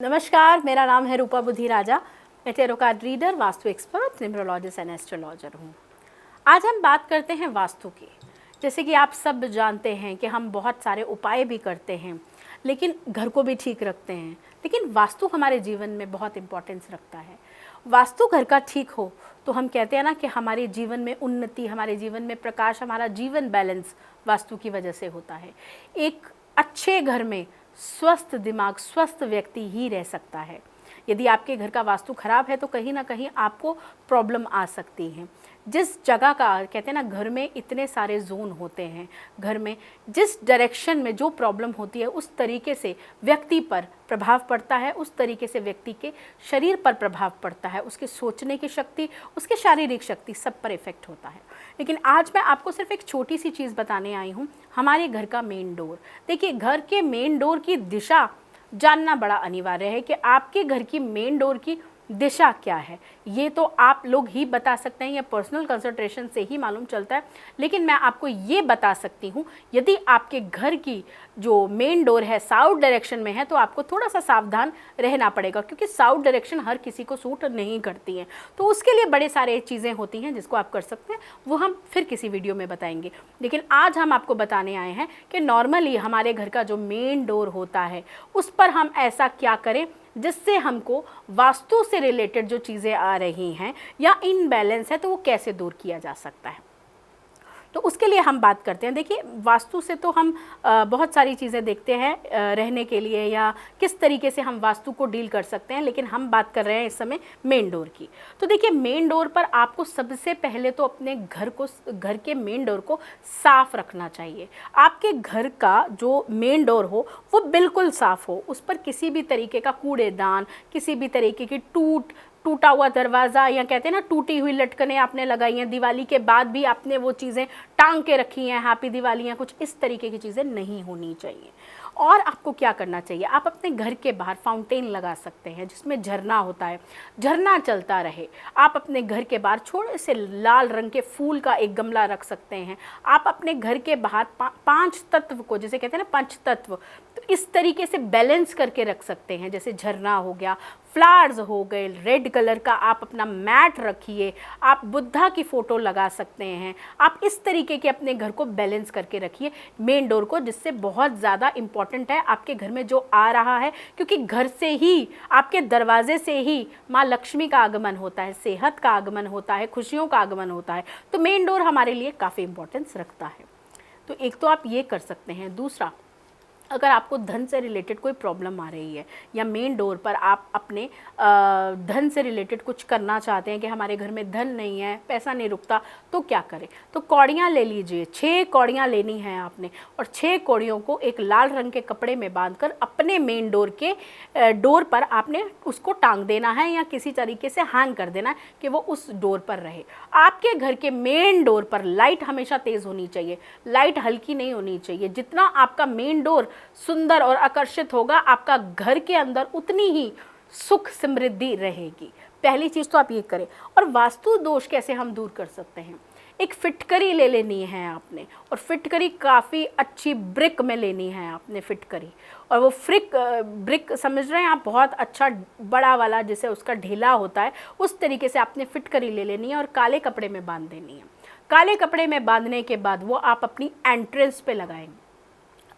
नमस्कार, मेरा नाम है रूपा बुद्धि राजा। मैं tarot card reader, vastu expert, numerologist and astrologer हूँ। आज हम बात करते हैं वास्तु की। जैसे कि आप सब जानते हैं कि हम बहुत सारे उपाय भी करते हैं, लेकिन घर को भी ठीक रखते हैं, लेकिन वास्तु हमारे जीवन में बहुत इम्पोर्टेंस रखता है। वास्तु घर का ठीक हो तो हम कहते हैं ना कि हमारे जीवन में उन्नति, हमारे जीवन में प्रकाश, हमारा जीवन बैलेंस वास्तु की वजह से होता है। एक अच्छे घर में स्वस्थ दिमाग, स्वस्थ व्यक्ति ही रह सकता है। यदि आपके घर का वास्तु खराब है तो कहीं ना कहीं आपको प्रॉब्लम आ सकती है। जिस जगह का कहते हैं ना, घर में इतने सारे जोन होते हैं, घर में जिस डायरेक्शन में जो प्रॉब्लम होती है उस तरीके से व्यक्ति पर प्रभाव पड़ता है, उस तरीके से व्यक्ति के शरीर पर प्रभाव पड़ता है, उसके सोचने की शक्ति, उसके शारीरिक शक्ति, सब पर इफेक्ट होता है। लेकिन आज मैं आपको सिर्फ एक छोटी सी चीज़ बताने आई हूँ, हमारे घर का मेन डोर। देखिए, घर के मेन डोर की दिशा जानना बड़ा अनिवार्य है कि आपके घर की मेन डोर की दिशा क्या है। ये तो आप लोग ही बता सकते हैं, या पर्सनल कंसल्टेशन से ही मालूम चलता है। लेकिन मैं आपको ये बता सकती हूँ, यदि आपके घर की जो मेन डोर है साउथ डायरेक्शन में है तो आपको थोड़ा सा सावधान रहना पड़ेगा, क्योंकि साउथ डायरेक्शन हर किसी को सूट नहीं करती हैं। तो उसके लिए बड़े सारे चीज़ें होती हैं जिसको आप कर सकते हैं, वो हम फिर किसी वीडियो में बताएंगे। लेकिन आज हम आपको बताने आए हैं कि नॉर्मली हमारे घर का जो मेन डोर होता है उस पर हम ऐसा क्या करें जिससे हमको वास्तु से रिलेटेड जो चीज़ें आ रही हैं या इनबैलेंस है तो वो कैसे दूर किया जा सकता है। तो उसके लिए हम बात करते हैं। देखिए, वास्तु से तो हम बहुत सारी चीज़ें देखते हैं रहने के लिए, या किस तरीके से हम वास्तु को डील कर सकते हैं, लेकिन हम बात कर रहे हैं इस समय मेन डोर की। तो देखिए, मेन डोर पर आपको सबसे पहले तो अपने घर के मेन डोर को साफ रखना चाहिए। आपके घर का जो मेन डोर हो वो बिल्कुल साफ हो, उस पर किसी भी तरीके का कूड़ेदान, किसी भी तरीके की टूटा हुआ दरवाज़ा, या कहते हैं ना टूटी हुई लटकनें आपने लगाई हैं, दिवाली के बाद भी आपने वो चीज़ें टांग के रखी हैं, हैप्पी दिवाली या कुछ इस तरीके की चीज़ें नहीं होनी चाहिए। और आपको क्या करना चाहिए, आप अपने घर के बाहर फाउंटेन लगा सकते हैं जिसमें झरना होता है, झरना चलता रहे। आप अपने घर के बाहर छोटे से लाल रंग के फूल का एक गमला रख सकते हैं। आप अपने घर के बाहर पांच तत्व को, जैसे कहते हैं ना पंच तत्व, तो इस तरीके से बैलेंस करके रख सकते हैं। जैसे झरना हो गया, फ्लावर्स हो गए, रेड कलर का आप अपना मैट रखिए, आप बुद्धा की फ़ोटो लगा सकते हैं। आप इस तरीके के अपने घर को बैलेंस करके रखिए मेन डोर को, जिससे बहुत ज़्यादा इम्पॉर्टेंट है आपके घर में जो आ रहा है, क्योंकि घर से ही, आपके दरवाजे से ही माँ लक्ष्मी का आगमन होता है, सेहत का आगमन होता है, खुशियों का आगमन होता है। तो मेन डोर हमारे लिए काफ़ी इम्पोर्टेंस रखता है। तो एक तो आप ये कर सकते हैं। दूसरा, अगर आपको धन से रिलेटेड कोई प्रॉब्लम आ रही है, या मेन डोर पर आप अपने धन से रिलेटेड कुछ करना चाहते हैं कि हमारे घर में धन नहीं है, पैसा नहीं रुकता, तो क्या करें। तो कौड़ियाँ ले लीजिए, 6 कौड़ियाँ लेनी हैं आपने, और 6 कौड़ियों को एक लाल रंग के कपड़े में बांधकर अपने मेन डोर के डोर पर आपने उसको टांग देना है, या किसी तरीके से हैंग कर देना है कि वो उस डोर पर रहे। आपके घर के मेन डोर पर लाइट हमेशा तेज़ होनी चाहिए, लाइट हल्की नहीं होनी चाहिए। जितना आपका मेन डोर सुंदर और आकर्षित होगा, आपका घर के अंदर उतनी ही सुख समृद्धि रहेगी। पहली चीज़ तो आप ये करें। और वास्तु दोष कैसे हम दूर कर सकते हैं, एक फिटकरी ले लेनी है आपने, और फिटकरी काफ़ी अच्छी ब्रिक में लेनी है आपने फिटकरी। और वो ब्रिक समझ रहे हैं आप, बहुत अच्छा बड़ा वाला, जैसे उसका ढीला होता है, उस तरीके से आपने फिटकरी ले लेनी है और काले कपड़े में बांध देनी है। काले कपड़े में बांधने के बाद वो आप अपनी एंट्रेंस पे लगाएंगे।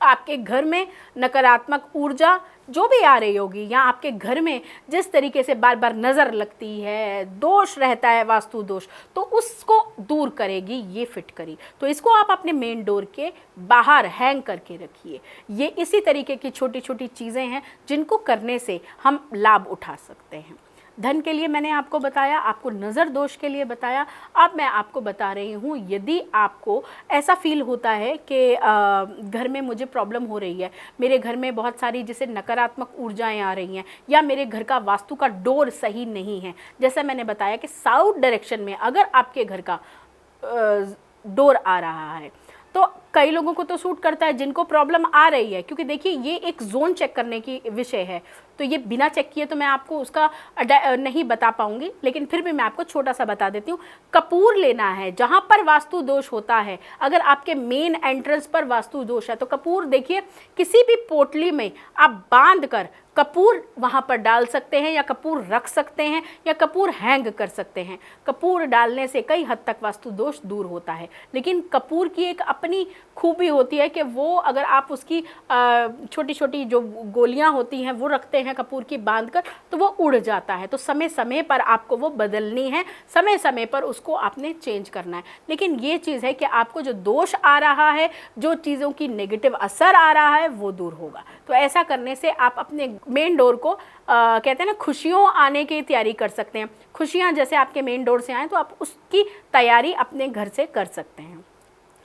आपके घर में नकारात्मक ऊर्जा जो भी आ रही होगी, या आपके घर में जिस तरीके से बार बार नज़र लगती है, दोष रहता है, वास्तु दोष, तो उसको दूर करेगी ये फिटकरी। तो इसको आप अपने मेन डोर के बाहर हैंग करके रखिए। ये इसी तरीके की छोटी छोटी चीज़ें हैं जिनको करने से हम लाभ उठा सकते हैं। धन के लिए मैंने आपको बताया, आपको नज़र दोष के लिए बताया। अब मैं आपको बता रही हूँ, यदि आपको ऐसा फील होता है कि घर में मुझे प्रॉब्लम हो रही है, मेरे घर में बहुत सारी जैसे नकारात्मक ऊर्जाएं आ रही हैं, या मेरे घर का वास्तु का डोर सही नहीं है, जैसा मैंने बताया कि साउथ डायरेक्शन में अगर आपके घर का डोर आ रहा है, तो कई लोगों को तो सूट करता है जिनको प्रॉब्लम आ रही है, क्योंकि देखिए ये एक जोन चेक करने की विषय है। तो ये बिना चेक किए तो मैं आपको उसका नहीं बता पाऊंगी, लेकिन फिर भी मैं आपको छोटा सा बता देती हूँ। कपूर लेना है जहाँ पर वास्तु दोष होता है। अगर आपके मेन एंट्रेंस पर वास्तु दोष है तो कपूर देखिए किसी भी पोटली में आप बांध कर कपूर वहाँ पर डाल सकते हैं, या कपूर रख सकते हैं, या कपूर हैंग कर सकते हैं। कपूर डालने से कई हद तक वास्तु दोष दूर होता है। लेकिन कपूर की एक अपनी खूबी होती है कि वो अगर आप उसकी छोटी छोटी जो गोलियां होती हैं वो रखते हैं कपूर की बांध कर, तो वो उड़ जाता है। तो समय समय पर आपको वो बदलनी है, समय समय पर उसको आपने चेंज करना है। लेकिन ये चीज़ है कि आपको जो दोष आ रहा है, जो चीज़ों की नेगेटिव असर आ रहा है, वो दूर होगा। तो ऐसा करने से आप अपने मेन डोर को कहते हैं ना, खुशियों आने की तैयारी कर सकते हैं। खुशियाँ जैसे आपके मेन डोर से आएँ तो आप उसकी तैयारी अपने घर से कर सकते हैं।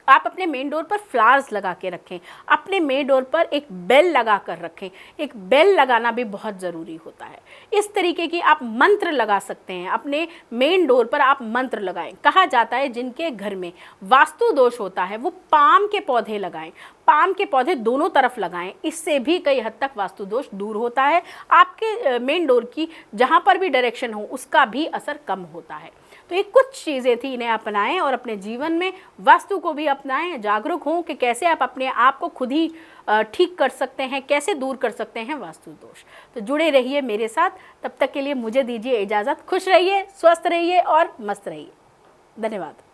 आप अपने मेन डोर पर फ्लावर्स लगा के रखें, अपने मेन डोर पर एक बेल लगा कर रखें। एक बेल लगाना भी बहुत ज़रूरी होता है। इस तरीके की आप मंत्र लगा सकते हैं, अपने मेन डोर पर आप मंत्र लगाएं। कहा जाता है जिनके घर में वास्तु दोष होता है वो पाम के पौधे लगाएं, पाम के पौधे दोनों तरफ लगाएं। इससे भी कई हद तक वास्तु दोष दूर होता है। आपके मेन डोर की जहाँ पर भी डायरेक्शन हो उसका भी असर कम होता है। तो ये कुछ चीज़ें थी, इन्हें अपनाएं और अपने जीवन में वास्तु को भी अपनाएं। जागरूक हों कि कैसे आप अपने आप को खुद ही ठीक कर सकते हैं, कैसे दूर कर सकते हैं वास्तु दोष। तो जुड़े रहिए मेरे साथ। तब तक के लिए मुझे दीजिए इजाज़त। खुश रहिए, स्वस्थ रहिए और मस्त रहिए। धन्यवाद।